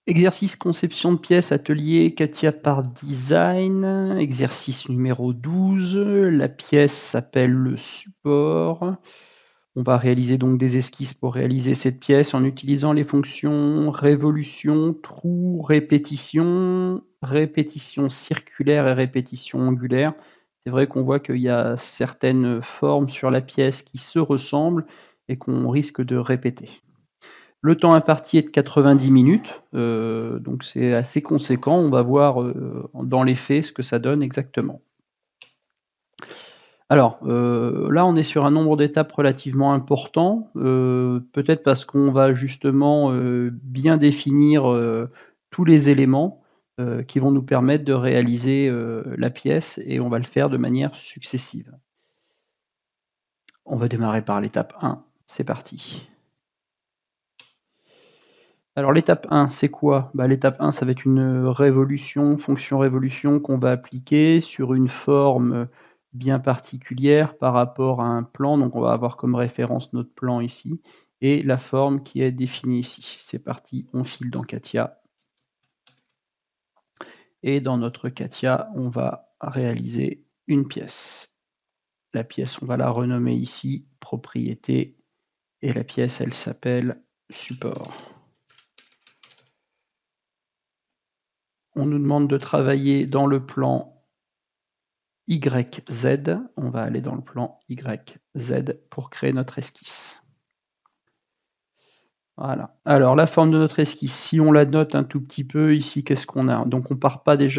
Exercice conception de pièces, atelier Katia par Design, exercice numéro 12. La pièce s'appelle le support. On va réaliser donc des esquisses pour réaliser cette pièce en utilisant les fonctions révolution, trou, répétition, répétition circulaire et répétition angulaire. C'est vrai qu'on voit qu'il y a certaines formes sur la pièce qui se ressemblent et qu'on risque de répéter. Le temps imparti est de 90 minutes, donc c'est assez conséquent. On va voir dans les faits ce que ça donne exactement. Alors, là, on est sur un nombre d'étapes relativement important, peut-être parce qu'on va justement bien définir tous les éléments qui vont nous permettre de réaliser la pièce et on va le faire de manière successive. On va démarrer par l'étape 1, c'est parti. Alors l'étape 1, c'est quoi? L'étape 1, ça va être une révolution, fonction révolution qu'on va appliquer sur une forme bien particulière par rapport à un plan. Donc on va avoir comme référence notre plan ici et la forme qui est définie ici. C'est parti, on file dans Katia. Et dans notre Katia, on va réaliser une pièce. La pièce, on va la renommer ici propriété et la pièce, elle s'appelle support. On nous demande de travailler dans le plan YZ. On va aller dans le plan YZ pour créer notre esquisse. Voilà. Alors, la forme de notre esquisse, si on la note un tout petit peu, ici, qu'est-ce qu'on a? Donc, on part pas du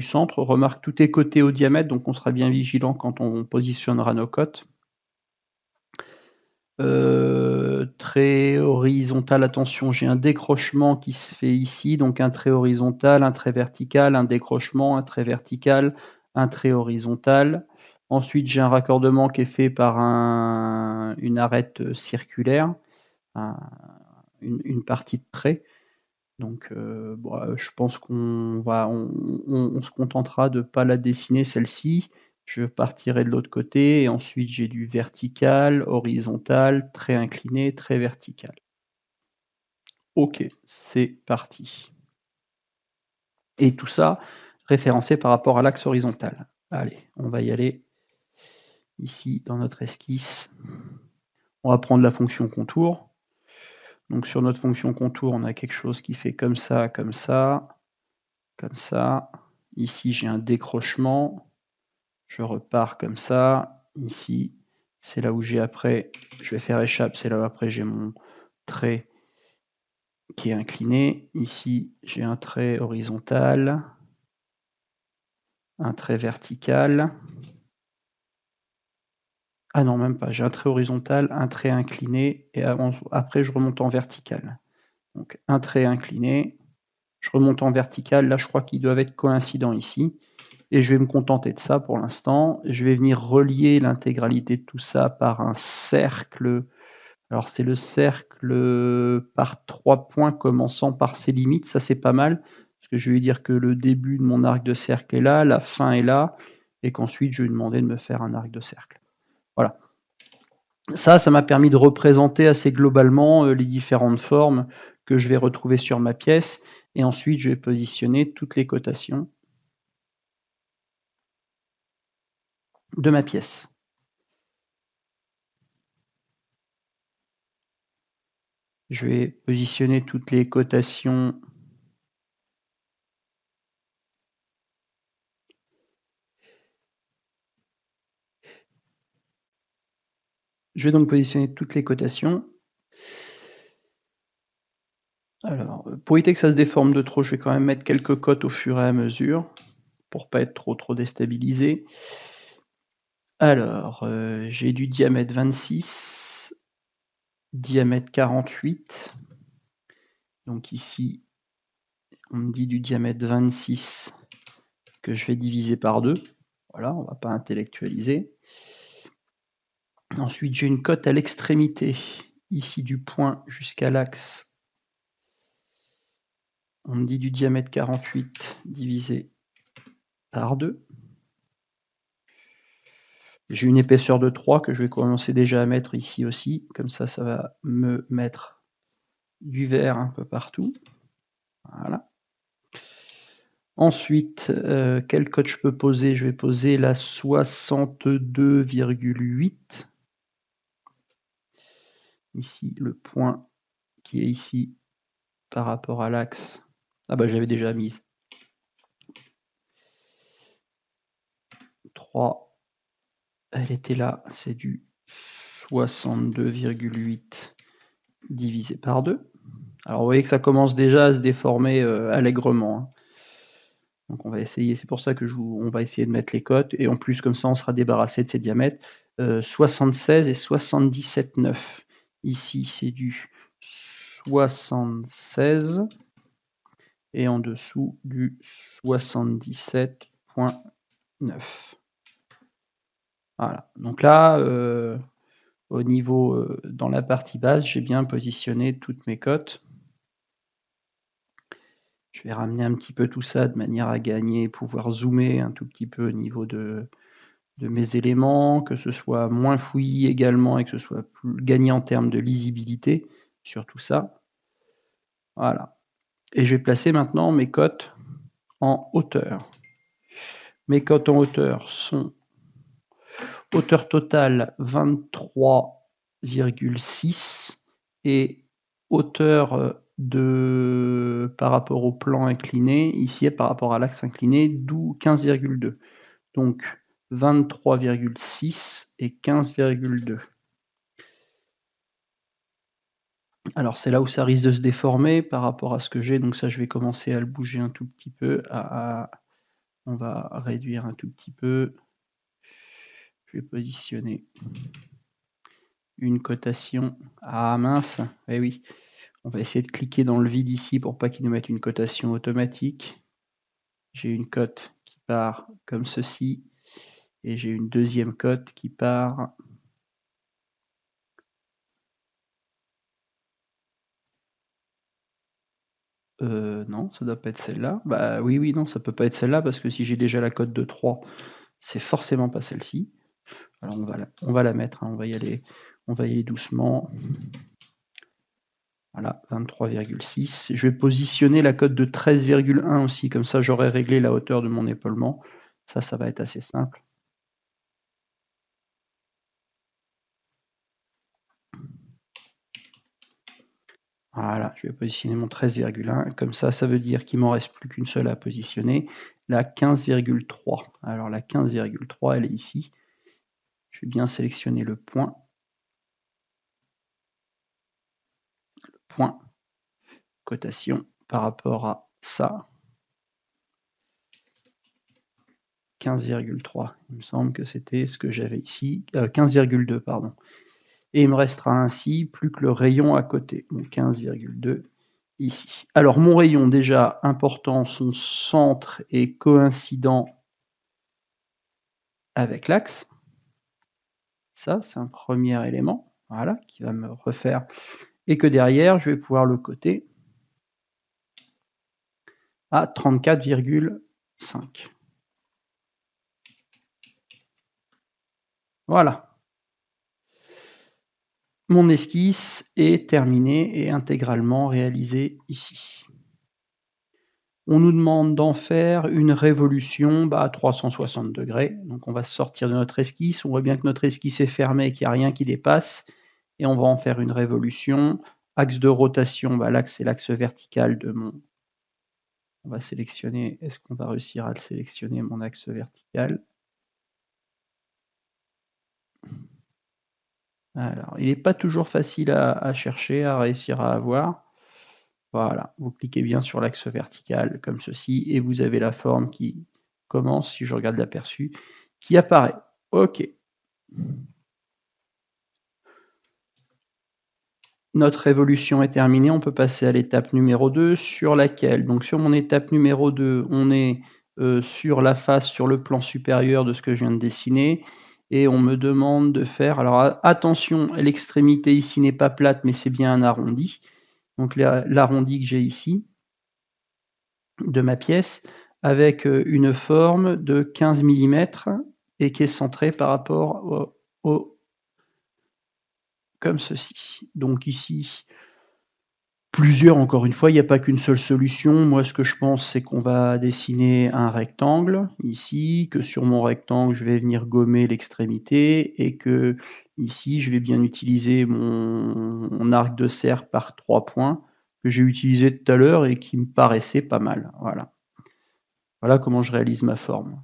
centre. Remarque, tout est coté au diamètre, donc on sera bien vigilant quand on positionnera nos cotes. Trait horizontal, attention, j'ai un décrochement qui se fait ici, donc un trait horizontal, un trait vertical, un décrochement, un trait vertical, un trait horizontal. Ensuite, j'ai un raccordement qui est fait par une arête circulaire, une partie de trait. Donc, je pense qu'on se contentera de ne pas la dessiner celle-ci. Je partirai de l'autre côté et ensuite j'ai du vertical, horizontal, trait incliné, trait vertical. OK, c'est parti. Et tout ça référencé par rapport à l'axe horizontal. Allez, on va y aller ici dans notre esquisse. On va prendre la fonction contour. Donc sur notre fonction contour, on a quelque chose qui fait comme ça, comme ça, comme ça. Ici, j'ai un décrochement. Je repars comme ça. Ici, c'est là où j'ai après, je vais faire échappe, c'est là où après j'ai mon trait qui est incliné. Ici, j'ai un trait horizontal, un trait vertical. Ah non, même pas. J'ai un trait horizontal, un trait incliné, et après, je remonte en vertical. Donc, un trait incliné, je remonte en vertical. Là, je crois qu'ils doivent être coïncidents ici. Et je vais me contenter de ça pour l'instant. Je vais venir relier l'intégralité de tout ça par un cercle. Alors, c'est le cercle par 3 points commençant par ses limites. Ça, c'est pas mal. Parce que je vais lui dire que le début de mon arc de cercle est là, la fin est là, et qu'ensuite, je vais lui demander de me faire un arc de cercle. Voilà. Ça m'a permis de représenter assez globalement les différentes formes que je vais retrouver sur ma pièce. Et ensuite, je vais positionner toutes les cotations de ma pièce. Je vais positionner toutes les cotations Je vais donc positionner toutes les cotations. Alors, pour éviter que ça se déforme de trop, je vais quand même mettre quelques cotes au fur et à mesure pour pas être trop déstabilisé. Alors, j'ai du diamètre 26, diamètre 48. Donc ici, on me dit du diamètre 26 que je vais diviser par 2. Voilà, on ne va pas intellectualiser. Ensuite, j'ai une cote à l'extrémité, ici du point jusqu'à l'axe. On me dit du diamètre 48 divisé par 2. J'ai une épaisseur de 3 que je vais commencer déjà à mettre ici aussi. Comme ça, ça va me mettre du vert un peu partout. Voilà. Ensuite, quelle cote je peux poser? Je vais poser la 62,8. Ici, le point qui est ici par rapport à l'axe. Ah bah j'avais déjà mise. 3. Elle était là, c'est du 62,8 divisé par 2. Alors vous voyez que ça commence déjà à se déformer allègrement. Hein. Donc on va essayer, c'est pour ça que on va essayer de mettre les cotes, et en plus comme ça on sera débarrassé de ces diamètres. 76 et 77,9. Ici c'est du 76 et en dessous du 77,9. Voilà, donc là, au niveau, dans la partie basse, j'ai bien positionné toutes mes cotes. Je vais ramener un petit peu tout ça de manière à gagner, pouvoir zoomer un tout petit peu au niveau de mes éléments, que ce soit moins fouillis également et que ce soit plus gagné en termes de lisibilité sur tout ça. Voilà. Et je vais placer maintenant mes cotes en hauteur. Mes cotes en hauteur sont hauteur totale 23,6 et hauteur par rapport au plan incliné, ici par rapport à l'axe incliné, d'où 15,2. Donc 23,6 et 15,2. Alors c'est là où ça risque de se déformer par rapport à ce que j'ai, donc ça je vais commencer à le bouger un tout petit peu, on va réduire un tout petit peu. Je vais positionner une cotation. Ah mince, eh oui, on va essayer de cliquer dans le vide ici pour pas qu'il nous mette une cotation automatique. J'ai une cote qui part comme ceci, et j'ai une deuxième cote qui part non, ça doit pas être celle-là. Bah oui, non, ça peut pas être celle-là parce que si j'ai déjà la cote de 3, c'est forcément pas celle-ci. Alors on va la mettre, hein, on va y aller doucement. Voilà, 23,6. Je vais positionner la cote de 13,1 aussi, comme ça j'aurai réglé la hauteur de mon épaulement. Ça va être assez simple. Voilà, je vais positionner mon 13,1. Comme ça veut dire qu'il m'en reste plus qu'une seule à positionner, la 15,3. Alors la 15,3, elle est ici. Je vais bien sélectionner le point. Point. Cotation par rapport à ça. 15,3. Il me semble que c'était ce que j'avais ici. 15,2, pardon. Et il me restera ainsi plus que le rayon à côté. Donc 15,2 ici. Alors mon rayon déjà important, son centre est coïncident avec l'axe. Ça, c'est un premier élément, voilà, qui va me refaire. Et que derrière, je vais pouvoir le coter à 34,5. Voilà. Mon esquisse est terminée et intégralement réalisée ici. On nous demande d'en faire une révolution à 360 degrés. Donc on va sortir de notre esquisse. On voit bien que notre esquisse est fermée et qu'il n'y a rien qui dépasse. Et on va en faire une révolution. Axe de rotation, l'axe c'est l'axe vertical de mon... On va sélectionner, est-ce qu'on va réussir à le sélectionner, mon axe vertical? Alors, il n'est pas toujours facile à chercher, à réussir à avoir. Voilà, vous cliquez bien sur l'axe vertical comme ceci et vous avez la forme qui commence, si je regarde l'aperçu, qui apparaît. OK. Notre révolution est terminée, on peut passer à l'étape numéro 2 sur laquelle, donc sur mon étape numéro 2, on est sur la face, sur le plan supérieur de ce que je viens de dessiner et on me demande de faire, alors attention, l'extrémité ici n'est pas plate mais c'est bien un arrondi. Donc l'arrondi que j'ai ici, de ma pièce, avec une forme de 15 mm et qui est centrée par rapport au comme ceci. Donc ici, Plusieurs, encore une fois, il n'y a pas qu'une seule solution. Moi, ce que je pense, c'est qu'on va dessiner un rectangle ici, que sur mon rectangle, je vais venir gommer l'extrémité et que ici, je vais bien utiliser mon arc de cercle par 3 points que j'ai utilisé tout à l'heure et qui me paraissait pas mal. Voilà. Voilà comment je réalise ma forme.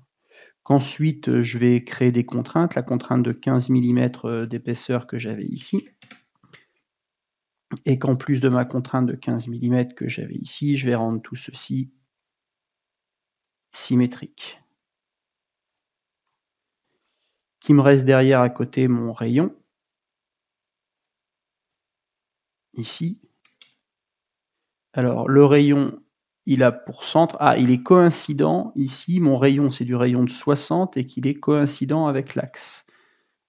Qu'ensuite, je vais créer des contraintes, la contrainte de 15 mm d'épaisseur que j'avais ici. Et qu'en plus de ma contrainte de 15 mm que j'avais ici, je vais rendre tout ceci symétrique. Qui me reste derrière à côté mon rayon, ici. Alors le rayon, il a pour centre, il est coïncident ici, mon rayon c'est du rayon de 60 et qu'il est coïncident avec l'axe.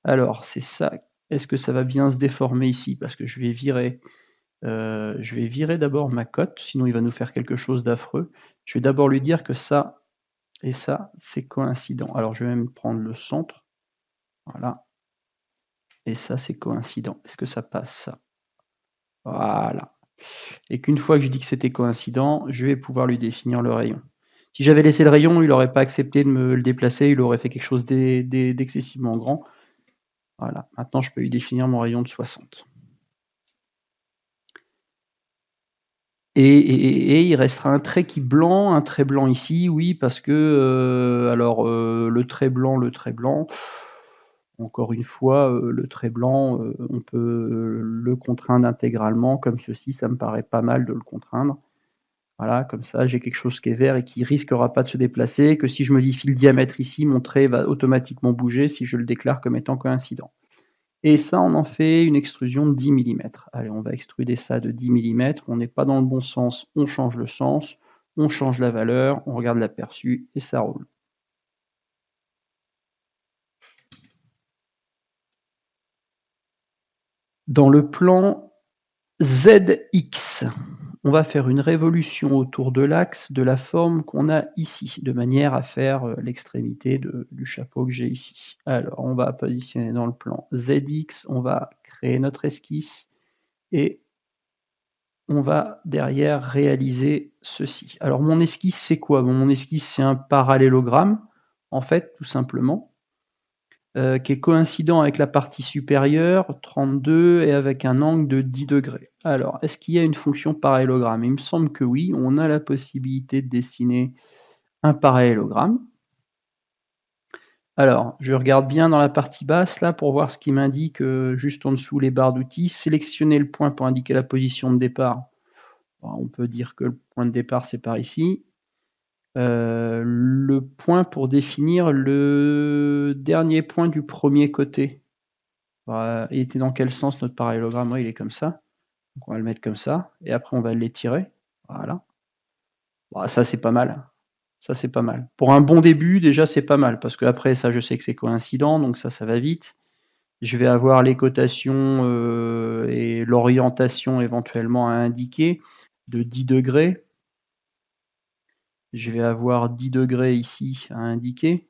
Alors c'est ça, est-ce que ça va bien se déformer ici? Parce que je vais virer d'abord ma cote, sinon il va nous faire quelque chose d'affreux. Je vais d'abord lui dire que ça et ça, c'est coïncident. Alors je vais même prendre le centre, voilà, et ça c'est coïncident. Est-ce que ça passe ça? Voilà. Et qu'une fois que j'ai dit que c'était coïncident, je vais pouvoir lui définir le rayon. Si j'avais laissé le rayon, il n'aurait pas accepté de me le déplacer, il aurait fait quelque chose d'excessivement grand. Voilà, maintenant je peux lui définir mon rayon de 60. Et il restera un trait blanc ici, oui, parce que, le trait blanc, encore une fois, le trait blanc, on peut le contraindre intégralement comme ceci, ça me paraît pas mal de le contraindre. Voilà, comme ça, j'ai quelque chose qui est vert et qui risquera pas de se déplacer, que si je modifie le diamètre ici, mon trait va automatiquement bouger si je le déclare comme étant coïncident. Et ça, on en fait une extrusion de 10 mm. Allez, on va extruder ça de 10 mm. On n'est pas dans le bon sens, on change le sens, on change la valeur, on regarde l'aperçu et ça roule. Dans le plan ZX, on va faire une révolution autour de l'axe de la forme qu'on a ici, de manière à faire l'extrémité du chapeau que j'ai ici. Alors, on va positionner dans le plan ZX, on va créer notre esquisse et on va derrière réaliser ceci. Alors, mon esquisse, c'est quoi? Bon, mon esquisse, c'est un parallélogramme, en fait, tout simplement, qui est coïncident avec la partie supérieure, 32, et avec un angle de 10 degrés. Alors, est-ce qu'il y a une fonction parallélogramme? Il me semble que oui, on a la possibilité de dessiner un parallélogramme. Alors, je regarde bien dans la partie basse, là, pour voir ce qui m'indique, juste en dessous les barres d'outils. Sélectionner le point pour indiquer la position de départ. Alors, on peut dire que le point de départ, c'est par ici. Le point pour définir le dernier point du premier côté. Il était dans quel sens notre parallélogramme? Oui, il est comme ça. Donc on va le mettre comme ça. Et après, on va l'étirer. Voilà. Bon, ça, c'est pas mal. Ça, c'est pas mal. Pour un bon début, déjà, c'est pas mal. Parce que après, ça, je sais que c'est coïncident. Donc ça va vite. Je vais avoir les cotations et l'orientation éventuellement à indiquer de 10 degrés. Je vais avoir 10 degrés ici à indiquer.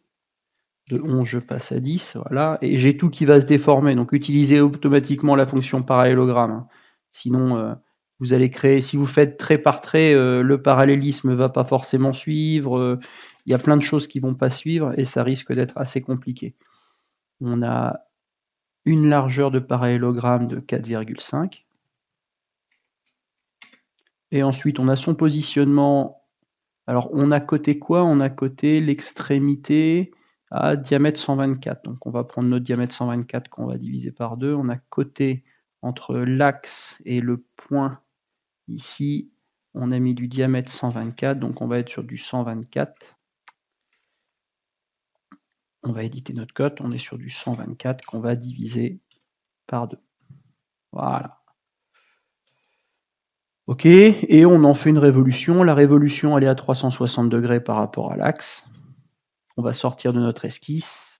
De 11, je passe à 10, voilà. Et j'ai tout qui va se déformer. Donc, utilisez automatiquement la fonction parallélogramme. Sinon, vous allez créer, si vous faites trait par trait, le parallélisme ne va pas forcément suivre. Il y a plein de choses qui ne vont pas suivre et ça risque d'être assez compliqué. On a une largeur de parallélogramme de 4,5. Et ensuite, on a son positionnement. Alors, on a côté quoi? On a côté l'extrémité à diamètre 124. Donc, on va prendre notre diamètre 124 qu'on va diviser par 2. On a côté entre l'axe et le point ici. On a mis du diamètre 124. Donc, on va être sur du 124. On va éditer notre cote. On est sur du 124 qu'on va diviser par 2. Voilà. OK, et on en fait une révolution. La révolution, elle est à 360 degrés par rapport à l'axe. On va sortir de notre esquisse.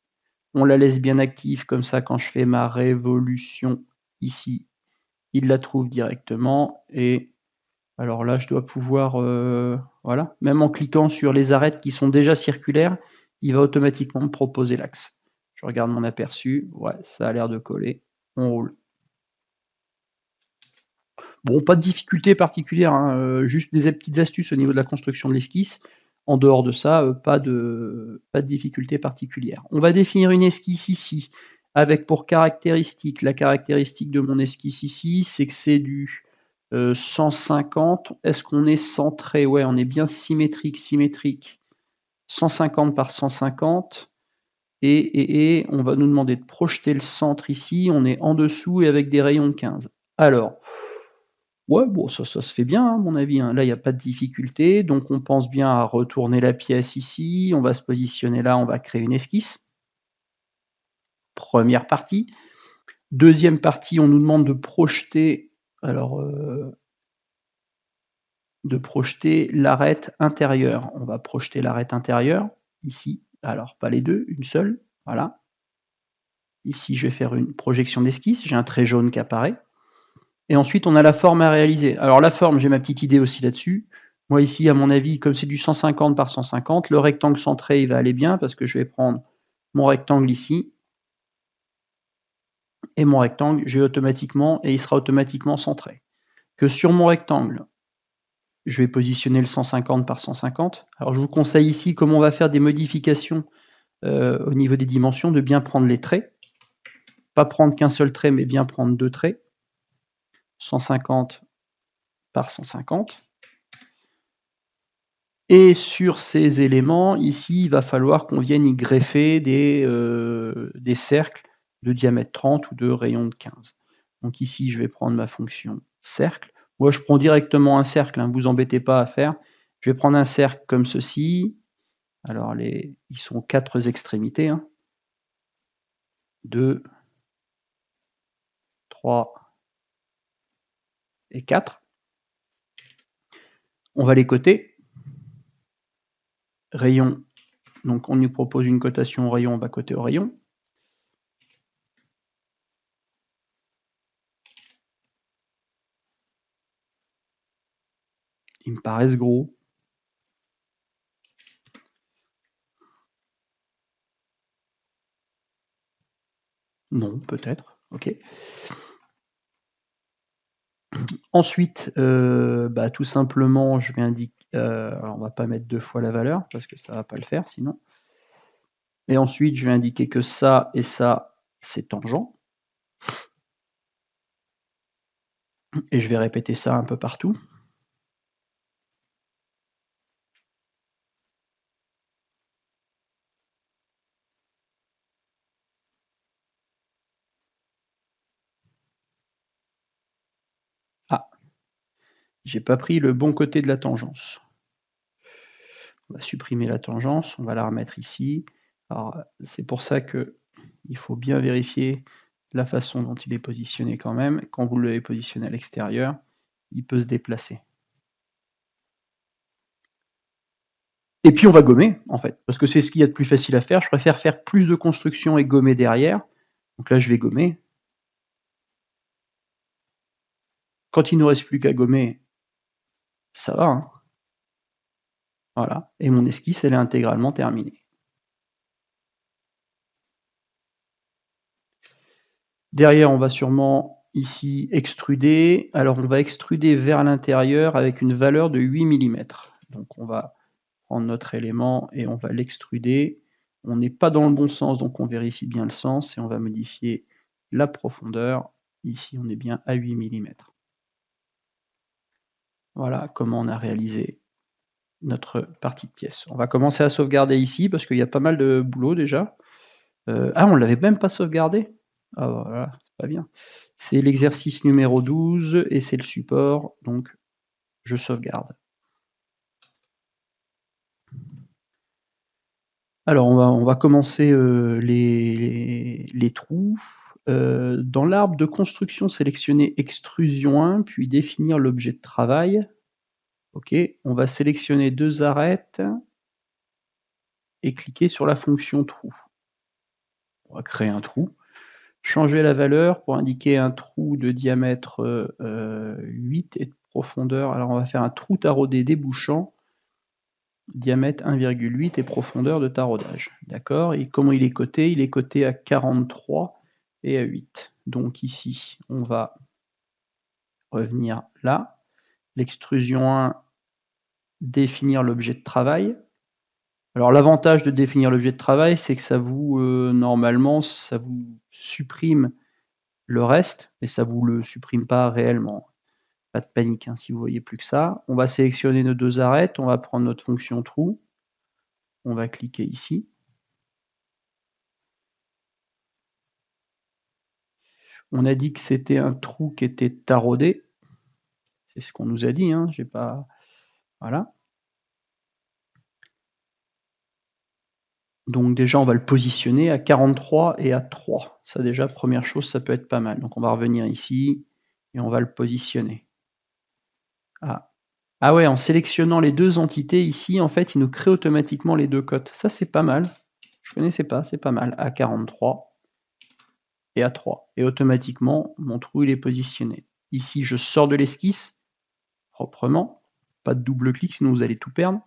On la laisse bien active, comme ça, quand je fais ma révolution ici, il la trouve directement. Et alors là, je dois pouvoir, voilà, même en cliquant sur les arêtes qui sont déjà circulaires, il va automatiquement me proposer l'axe. Je regarde mon aperçu, ouais, ça a l'air de coller, on roule. Bon, pas de difficulté particulière, hein, juste des petites astuces au niveau de la construction de l'esquisse. En dehors de ça, pas de difficulté particulière. On va définir une esquisse ici, avec pour caractéristique la caractéristique de mon esquisse ici, c'est que c'est du, 150. Est-ce qu'on est centré? Ouais, on est bien symétrique, symétrique. 150 par 150 et on va nous demander de projeter le centre ici, on est en dessous et avec des rayons de 15. Alors, ouais, bon, ça se fait bien, hein, à mon avis, hein. Là, il y a pas de difficulté, donc on pense bien à retourner la pièce ici, on va se positionner là, on va créer une esquisse. Première partie. Deuxième partie, on nous demande de projeter, alors, de projeter l'arête intérieure. On va projeter l'arête intérieure, ici. Alors, pas les deux, une seule, voilà. Ici, je vais faire une projection d'esquisse, j'ai un trait jaune qui apparaît. Et ensuite, on a la forme à réaliser. Alors la forme, j'ai ma petite idée aussi là-dessus. Moi ici, à mon avis, comme c'est du 150 par 150, le rectangle centré, il va aller bien parce que je vais prendre mon rectangle ici et mon rectangle, je vais automatiquement, et il sera automatiquement centré. Que sur mon rectangle, je vais positionner le 150 par 150. Alors je vous conseille ici, comme on va faire des modifications au niveau des dimensions, de bien prendre les traits. Pas prendre qu'un seul trait, mais bien prendre deux traits. 150 par 150. Et sur ces éléments, ici, il va falloir qu'on vienne y greffer des cercles de diamètre 30 ou de rayon de 15. Donc ici, je vais prendre ma fonction cercle. Moi, je prends directement un cercle, hein, vous embêtez pas à faire. Je vais prendre un cercle comme ceci. Alors, ils sont 4 extrémités. 2, 3 et 4. On va les coter. Rayon, donc on nous propose une cotation au rayon, on va coter au rayon. Ils me paraissent gros. Non, peut-être. Ok. Ensuite, tout simplement, je vais indiquer. Alors, on va pas mettre 2 fois la valeur parce que ça va pas le faire sinon. Et ensuite, je vais indiquer que ça et ça, c'est tangent. Et je vais répéter ça un peu partout. Ah, j'ai pas pris le bon côté de la tangence. On va supprimer la tangence, on va la remettre ici. Alors, c'est pour ça que il faut bien vérifier la façon dont il est positionné quand même. Quand vous l'avez positionné à l'extérieur, il peut se déplacer. Et puis on va gommer, en fait, parce que c'est ce qu'il y a de plus facile à faire. Je préfère faire plus de construction et gommer derrière. Donc là, je vais gommer. Quand il ne nous reste plus qu'à gommer, ça va, hein. Voilà, et mon esquisse, elle est intégralement terminée. Derrière, on va sûrement ici extruder. Alors, on va extruder vers l'intérieur avec une valeur de 8 mm. Donc, on va prendre notre élément et on va l'extruder. On n'est pas dans le bon sens, donc on vérifie bien le sens et on va modifier la profondeur. Ici, on est bien à 8 mm. Voilà comment on a réalisé notre partie de pièce. On va commencer à sauvegarder ici parce qu'il y a pas mal de boulot déjà. Ah, on l'avait même pas sauvegardé? Ah voilà, c'est pas bien. C'est l'exercice numéro 12 et c'est le support, donc je sauvegarde. Alors on va commencer les trous. Dans l'arbre de construction, sélectionner extrusion 1, puis définir l'objet de travail. OK, on va sélectionner 2 arêtes et cliquer sur la fonction trou. On va créer un trou. Changer la valeur pour indiquer un trou de diamètre 8 et de profondeur. Alors on va faire un trou taraudé débouchant, diamètre 1,8 et profondeur de taraudage. D'accord. Et comment il est coté? Il est coté à 43 et à 8. Donc ici, on va revenir là. L'extrusion 1, définir l'objet de travail. Alors l'avantage de définir l'objet de travail, c'est que ça vous, normalement, ça vous supprime le reste, mais ça vous le supprime pas réellement. Pas de panique, hein, si vous voyez plus que ça. On va sélectionner nos 2 arêtes, on va prendre notre fonction trou. On va cliquer ici. On a dit que c'était un trou qui était taraudé. C'est ce qu'on nous a dit, hein, j'ai pas... Voilà. Donc déjà, on va le positionner à 43 et à 3. Ça déjà, première chose, ça peut être pas mal. Donc on va revenir ici et on va le positionner. Ah ouais, en sélectionnant les 2 entités ici, en fait, il nous crée automatiquement les 2 cotes. Ça, c'est pas mal. Je connaissais pas, c'est pas mal. À 43 et à 3. Et automatiquement, mon trou, il est positionné. Ici, je sors de l'esquisse, proprement. Pas de double clic, sinon vous allez tout perdre.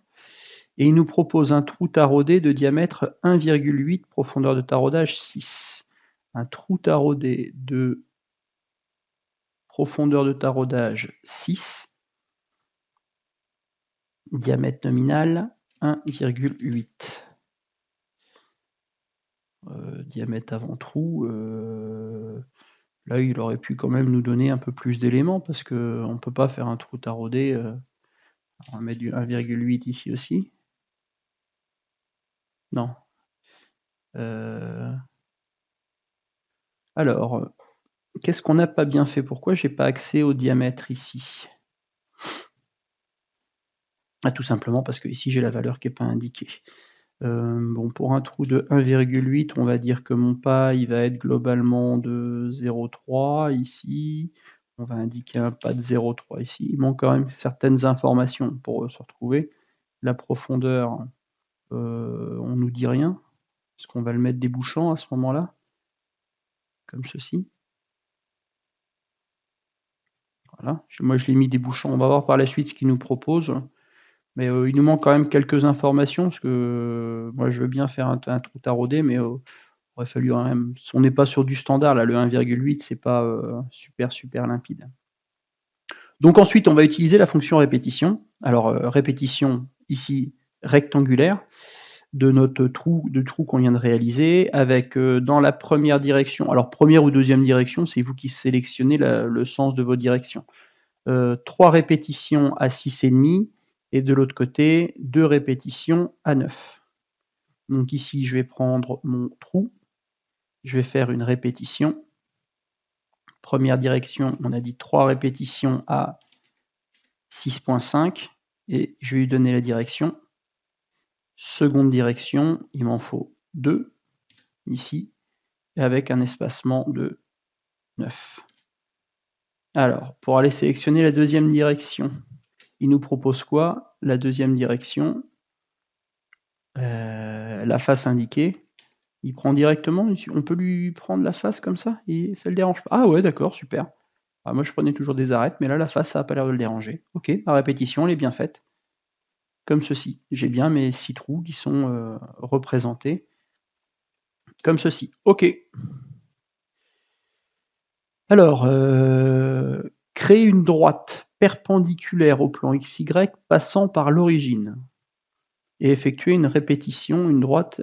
Et il nous propose un trou taraudé de diamètre 1,8, profondeur de taraudage 6. Un trou taraudé de profondeur de taraudage 6, diamètre nominal 1,8. Diamètre avant trou, là il aurait pu quand même nous donner un peu plus d'éléments parce qu'on ne peut pas faire un trou taraudé. On va mettre du 1,8 ici aussi. Non. Alors, qu'est-ce qu'on n'a pas bien fait? Pourquoi j'ai pas accès au diamètre ici? Ah, tout simplement parce que ici j'ai la valeur qui n'est pas indiquée. Bon, pour un trou de 1,8, on va dire que mon pas il va être globalement de 0,3 ici. On va indiquer un pas de 0,3 ici. Il manque quand même certaines informations pour se retrouver. La profondeur, on nous dit rien. Est-ce qu'on va le mettre débouchant à ce moment-là? Comme ceci. Voilà. Moi je l'ai mis débouchant. On va voir par la suite ce qu'il nous propose. Mais il nous manque quand même quelques informations parce que moi je veux bien faire un trou taraudé, mais il aurait fallu quand même. On n'est pas sur du standard là, le 1,8 c'est pas super limpide. Donc ensuite on va utiliser la fonction répétition. Alors répétition ici rectangulaire de notre trou qu'on vient de réaliser avec dans la première direction. Alors première ou deuxième direction, c'est vous qui sélectionnez le sens de vos directions. 3 répétitions à 6,5 et de l'autre côté 2 répétitions à 9. Donc ici je vais prendre mon trou, je vais faire une répétition. Première direction, on a dit 3 répétitions à 6,5 et je vais lui donner la direction. Seconde direction, il m'en faut 2 ici avec un espacement de 9. Alors, pour aller sélectionner la deuxième direction, il nous propose quoi? La deuxième direction, la face indiquée, il prend directement, on peut lui prendre la face comme ça et ça le dérange pas? Ah ouais, d'accord, super. Ah, moi je prenais toujours des arêtes, mais là la face ça n'a pas l'air de le déranger. Ok, la répétition elle est bien faite. Comme ceci. J'ai bien mes 6 trous qui sont représentés comme ceci. Ok. Alors, créer une droite perpendiculaire au plan XY passant par l'origine et effectuer une répétition, une droite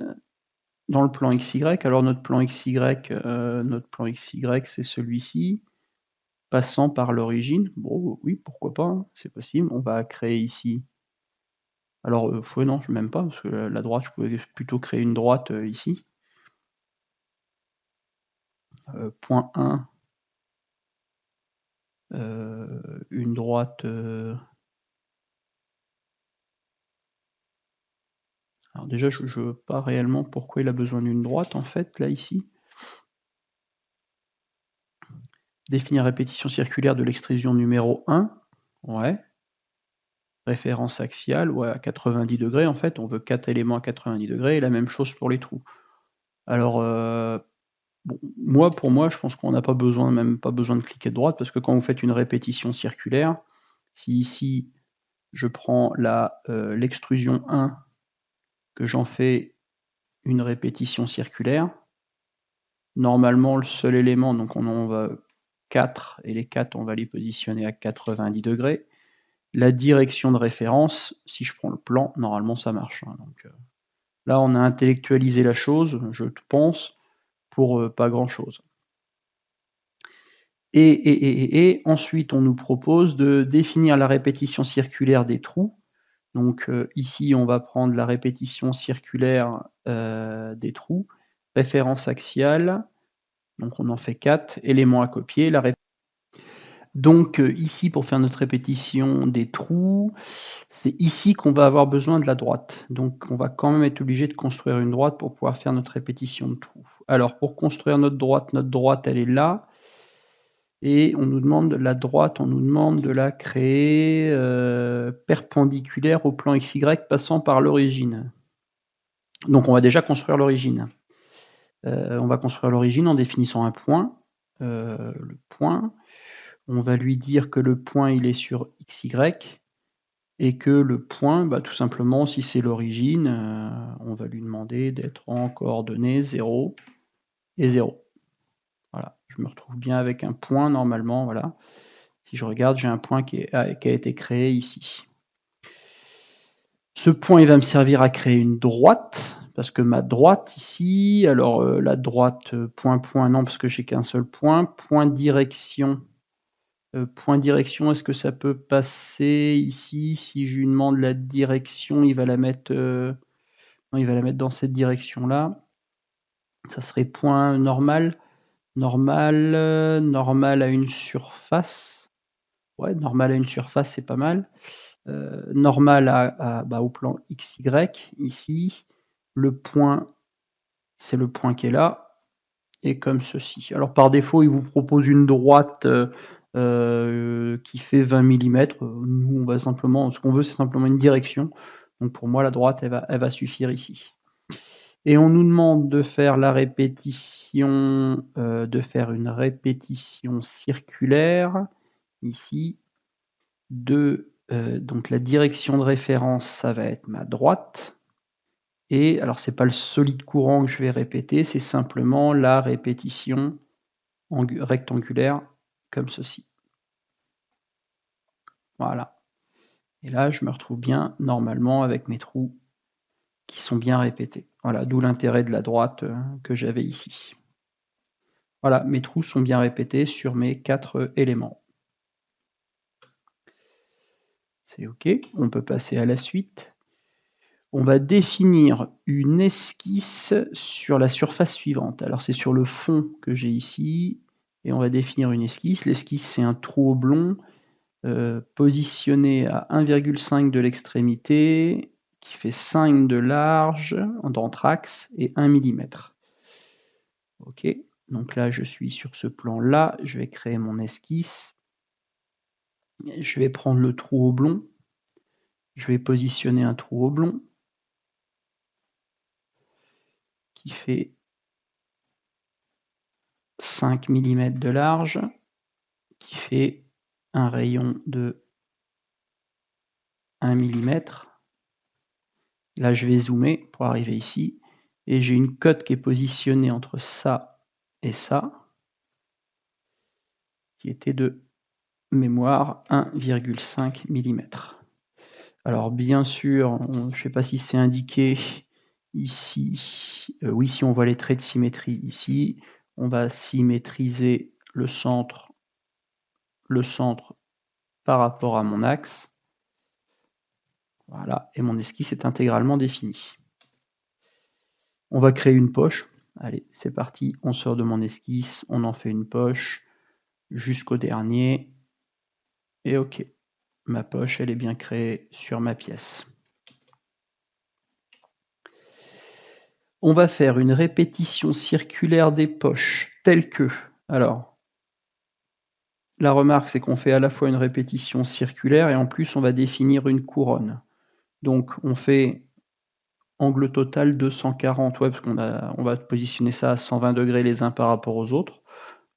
dans le plan XY. Alors notre plan XY c'est celui-ci, passant par l'origine. Bon, oui, pourquoi pas, hein, c'est possible. On va créer ici. Alors, non, même pas, parce que la droite, je pouvais plutôt créer une droite ici. Point 1, une droite. Alors déjà, je ne vois pas réellement pourquoi il a besoin d'une droite, en fait, là, ici. Définir répétition circulaire de l'extrusion numéro 1. Ouais. Référence axiale, ouais, à 90 degrés, en fait. On veut 4 éléments à 90 degrés, et la même chose pour les trous. Alors, bon, pour moi, je pense qu'on n'a même pas besoin de cliquer de droite, parce que quand vous faites une répétition circulaire, si ici, je prends l'extrusion 1, que j'en fais une répétition circulaire, normalement, le seul élément, donc on va 4, et les 4, on va les positionner à 90 degrés. La direction de référence, si je prends le plan, normalement ça marche. Hein, donc, là, on a intellectualisé la chose, je pense, pour pas grand-chose. Et ensuite, on nous propose de définir la répétition circulaire des trous. Donc ici, on va prendre la répétition circulaire des trous, référence axiale, donc on en fait 4, éléments à copier. Donc ici, pour faire notre répétition des trous, c'est ici qu'on va avoir besoin de la droite. Donc on va quand même être obligé de construire une droite pour pouvoir faire notre répétition de trous. Alors pour construire notre droite elle est là. Et on nous demande la droite, on nous demande de la créer perpendiculaire au plan XY passant par l'origine. Donc on va déjà construire l'origine. On va construire l'origine en définissant un point. Le point, on va lui dire que le point il est sur XY et que le point, tout simplement, si c'est l'origine, on va lui demander d'être en coordonnées 0 et 0. Voilà, je me retrouve bien avec un point normalement, voilà. Si je regarde, j'ai un point qui a été créé ici. Ce point, il va me servir à créer une droite, parce que ma droite ici, alors la droite point, non, parce que j'ai qu'un seul point. Point direction, est-ce que ça peut passer ici? Si je lui demande la direction, il va la mettre, non, il va la mettre dans cette direction-là. Ça serait point normal, normal à une surface. Ouais, normal à une surface, c'est pas mal. Normal au plan XY, ici. Le point, c'est le point qui est là, et comme ceci. Alors par défaut, il vous propose une droite qui fait 20 mm. Nous, on va simplement, ce qu'on veut, c'est simplement une direction. Donc pour moi, la droite, elle va suffire ici. Et on nous demande de faire la répétition, de faire une répétition circulaire, ici, donc la direction de référence, ça va être ma droite. Et alors, c'est pas le solide courant que je vais répéter, c'est simplement la répétition rectangulaire, comme ceci. Voilà. Et là, je me retrouve bien, normalement, avec mes trous qui sont bien répétés. Voilà, d'où l'intérêt de la droite que j'avais ici. Voilà, mes trous sont bien répétés sur mes 4 éléments. C'est OK, on peut passer à la suite. On va définir une esquisse sur la surface suivante. Alors c'est sur le fond que j'ai ici, et on va définir une esquisse. L'esquisse, c'est un trou oblong positionné à 1,5 de l'extrémité, qui fait 5 de large entre axes et 1 mm. OK, donc là je suis sur ce plan-là, je vais créer mon esquisse. Je vais prendre le trou oblong, je vais positionner un trou oblong qui fait 5 mm de large, qui fait un rayon de 1 mm. Là, je vais zoomer pour arriver ici, et j'ai une cote qui est positionnée entre ça et ça, qui était de mémoire 1,5 mm. Alors bien sûr, je ne sais pas si c'est indiqué ici, oui, si on voit les traits de symétrie ici, on va symétriser le centre par rapport à mon axe. Voilà, et mon esquisse est intégralement définie. On va créer une poche. Allez, c'est parti, on sort de mon esquisse, on en fait une poche jusqu'au dernier. Et OK, ma poche, elle est bien créée sur ma pièce. On va faire une répétition circulaire des poches, telle que... Alors, la remarque, c'est qu'on fait à la fois une répétition circulaire et en plus, on va définir une couronne. Donc, on fait angle total 240, ouais, parce qu'on va positionner ça à 120 degrés les uns par rapport aux autres.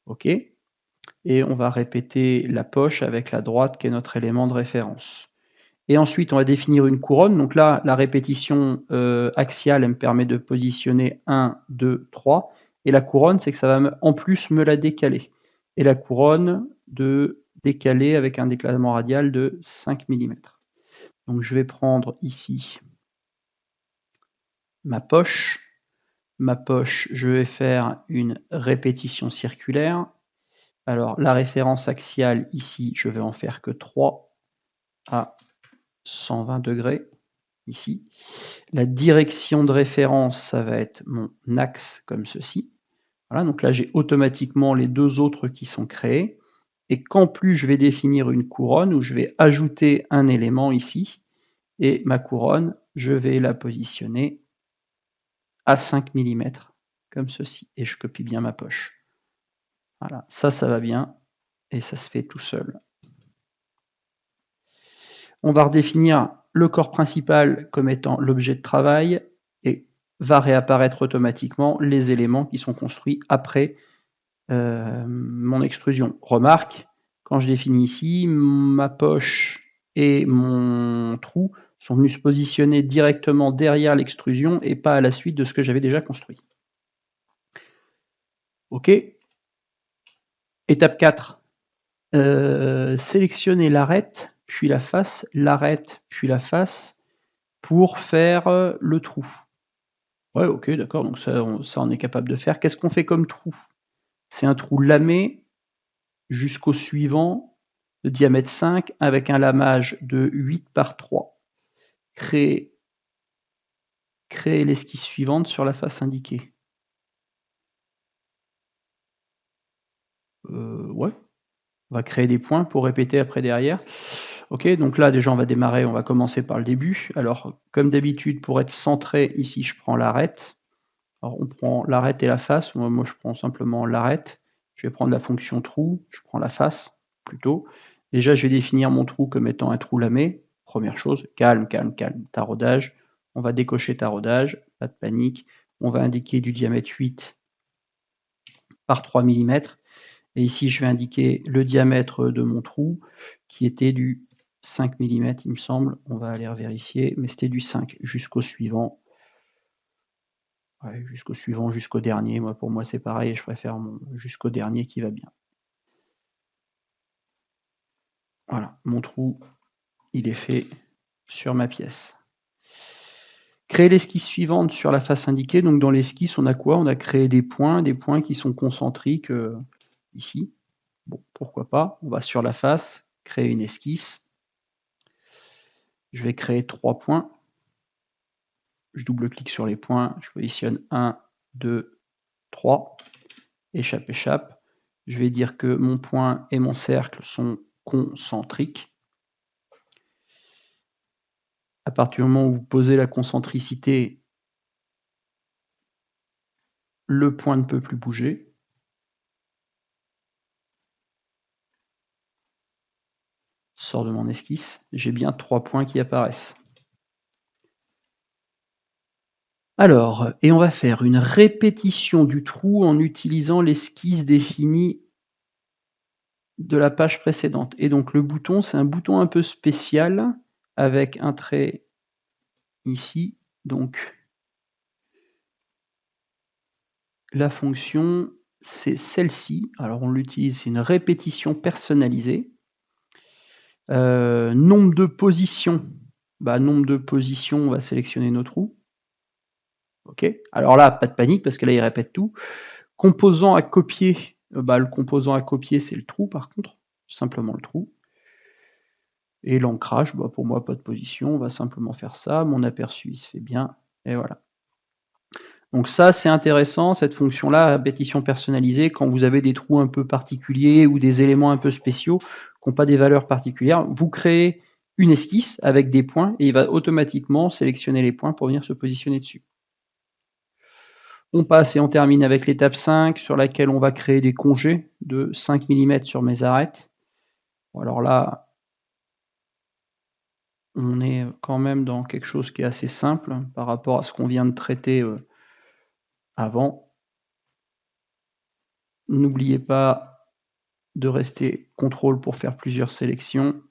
OK. Et on va répéter la poche avec la droite qui est notre élément de référence. Et ensuite, on va définir une couronne. Donc là, la répétition axiale, elle me permet de positionner 1, 2, 3. Et la couronne, c'est que ça va en plus me la décaler. et la couronne de décaler avec un décalage radial de 5 mm. Donc je vais prendre ici ma poche. Ma poche, je vais faire une répétition circulaire. Alors la référence axiale ici, je vais en faire que 3 à 120 degrés ici. La direction de référence, ça va être mon axe comme ceci. Voilà, donc là j'ai automatiquement les deux autres qui sont créés. Et qu'en plus je vais définir une couronne où je vais ajouter un élément ici. Et ma couronne, je vais la positionner à 5 mm comme ceci. Et je copie bien ma poche. Voilà, ça va bien. Et ça se fait tout seul. On va redéfinir le corps principal comme étant l'objet de travail et va réapparaître automatiquement les éléments qui sont construits après mon extrusion. Remarque, quand je définis ici, ma poche et mon trou sont venus se positionner directement derrière l'extrusion et pas à la suite de ce que j'avais déjà construit. OK. Étape 4. Sélectionner l'arête, puis la face, l'arête, puis la face, pour faire le trou. Ouais, ok, d'accord, donc ça on est capable de faire. Qu'est-ce qu'on fait comme trou? C'est un trou lamé jusqu'au suivant, de diamètre 5, avec un lamage de 8 par 3. Créer l'esquisse suivante sur la face indiquée. Ouais, on va créer des points pour répéter après derrière. Ok, donc là déjà on va démarrer, on va commencer par le début. Alors comme d'habitude, pour être centré, ici je prends l'arête. Alors on prend l'arête et la face, moi je prends simplement l'arête. Je vais prendre la fonction trou, je prends la face plutôt. Déjà je vais définir mon trou comme étant un trou lamé. Première chose, calme, calme, calme, taraudage. On va décocher taraudage, pas de panique. On va indiquer du diamètre 8 par 3 mm. Et ici je vais indiquer le diamètre de mon trou qui était du 5 mm il me semble. On va aller vérifier, mais c'était du 5 jusqu'au suivant. Ouais, jusqu'au suivant, jusqu'au dernier. Moi, pour moi, c'est pareil. Je préfère jusqu'au dernier qui va bien. Voilà, mon trou, il est fait sur ma pièce. Créer l'esquisse suivante sur la face indiquée. Donc, dans l'esquisse, on a quoi? On a créé des points qui sont concentriques ici. Bon, pourquoi pas? On va sur la face, créer une esquisse. Je vais créer 3 points. Je double-clique sur les points. Je positionne 1, 2, 3. Échappe, échappe. Je vais dire que mon point et mon cercle sont concentriques. À partir du moment où vous posez la concentricité, le point ne peut plus bouger. Sors de mon esquisse, j'ai bien 3 points qui apparaissent. Alors, et on va faire une répétition du trou en utilisant l'esquisse définie de la page précédente. Et donc le bouton, c'est un bouton un peu spécial avec un trait ici. Donc la fonction, c'est celle-ci. Alors on l'utilise, c'est une répétition personnalisée. Nombre de positions. Nombre de positions, on va sélectionner nos trous. Ok. Alors là, pas de panique parce que là, il répète tout. Composant à copier. Le composant à copier, c'est le trou par contre. Simplement le trou. Et l'ancrage, pour moi, pas de position. On va simplement faire ça. Mon aperçu, il se fait bien. Et voilà. Donc ça, c'est intéressant, cette fonction-là, répétition personnalisée, quand vous avez des trous un peu particuliers ou des éléments un peu spéciaux qui n'ont pas des valeurs particulières, vous créez une esquisse avec des points et il va automatiquement sélectionner les points pour venir se positionner dessus. On passe et on termine avec l'étape 5 sur laquelle on va créer des congés de 5 mm sur mes arêtes. Alors là, on est quand même dans quelque chose qui est assez simple par rapport à ce qu'on vient de traiter avant. N'oubliez pas de rester contrôle pour faire plusieurs sélections.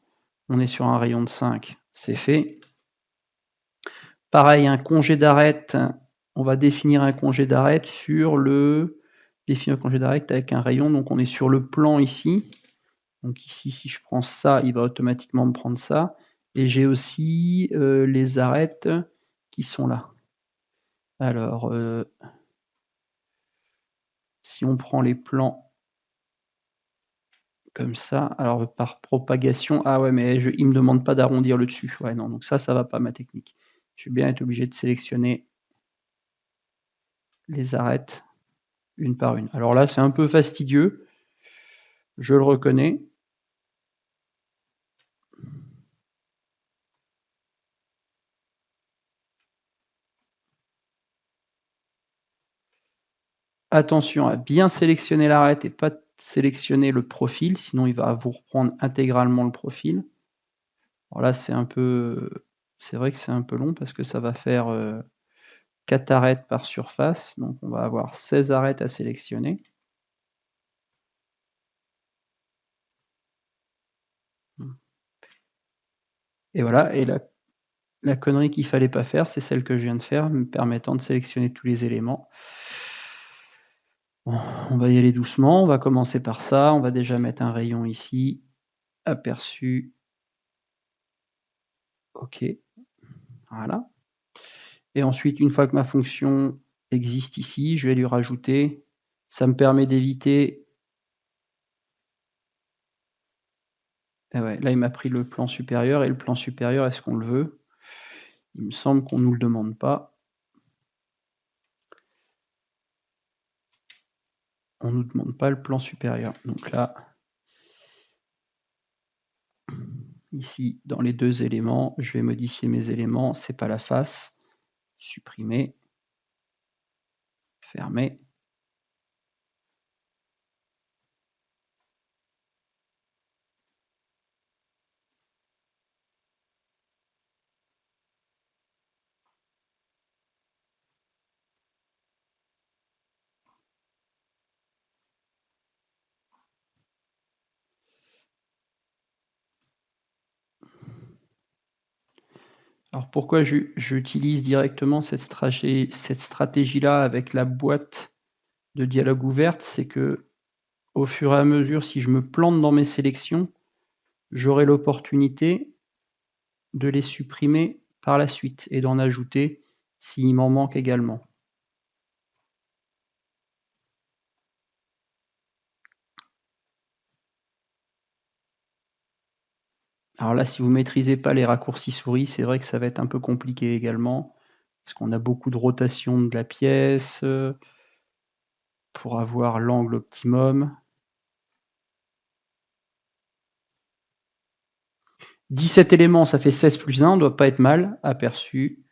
On est sur un rayon de 5, c'est fait. Pareil, un congé d'arête, on va définir un congé d'arête sur le Définir le congé direct avec un rayon, donc on est sur le plan ici. Donc ici, si je prends ça, il va automatiquement me prendre ça. Et j'ai aussi les arêtes qui sont là. Alors, si on prend les plans comme ça, alors par propagation, ah ouais, mais il me demande pas d'arrondir le dessus. Ouais, non, donc ça va pas ma technique. Je vais bien être obligé de sélectionner les arêtes une par une. Alors là, c'est un peu fastidieux, je le reconnais. Attention à bien sélectionner l'arête et pas sélectionner le profil, sinon il va vous reprendre intégralement le profil. Alors là, c'est vrai que c'est un peu long parce que ça va faire 4 arêtes par surface, donc on va avoir 16 arêtes à sélectionner. Et voilà, et la connerie qu'il fallait pas faire, c'est celle que je viens de faire, me permettant de sélectionner tous les éléments. Bon, on va y aller doucement, on va commencer par ça, on va déjà mettre un rayon ici, aperçu, ok, voilà. Et ensuite, une fois que ma fonction existe ici, je vais lui rajouter, ça me permet d'éviter. Et ouais, là il m'a pris le plan supérieur, et le plan supérieur, est-ce qu'on le veut? Il me semble qu'on ne nous le demande pas. On ne nous demande pas le plan supérieur. Donc là, ici, dans les deux éléments, je vais modifier mes éléments. C'est pas la face. Supprimer. Fermer. Alors pourquoi j'utilise directement cette stratégie-là avec la boîte de dialogue ouverte, c'est que au fur et à mesure, si je me plante dans mes sélections, j'aurai l'opportunité de les supprimer par la suite et d'en ajouter s'il m'en manque également. Alors là, si vous ne maîtrisez pas les raccourcis souris, c'est vrai que ça va être un peu compliqué également, parce qu'on a beaucoup de rotation de la pièce pour avoir l'angle optimum. 17 éléments, ça fait 16 plus 1, on ne doit pas être mal. Aperçu.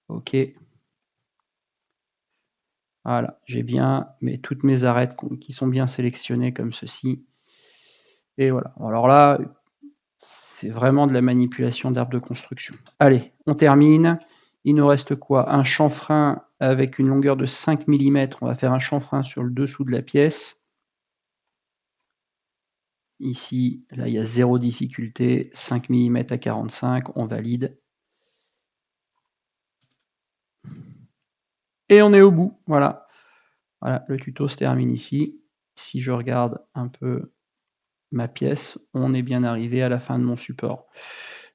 OK. Voilà, j'ai bien toutes mes arêtes qui sont bien sélectionnées comme ceci. Et voilà. Alors là, c'est vraiment de la manipulation d'arbre de construction. Allez, on termine. Il nous reste quoi? Un chanfrein avec une longueur de 5 mm. On va faire un chanfrein sur le dessous de la pièce. Ici, là, il y a 0 difficulté. 5 mm à 45, on valide. Et on est au bout. Voilà. Voilà, le tuto se termine ici. Si je regarde un peu ma pièce, on est bien arrivé à la fin de mon support.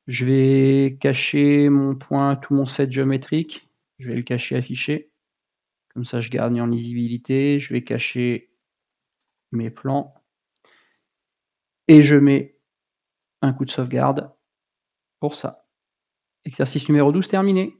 Je vais cacher tout mon set géométrique. Je vais le cacher affiché. Comme ça, je garde en lisibilité. Je vais cacher mes plans. Et je mets un coup de sauvegarde pour ça. Exercice numéro 12 terminé.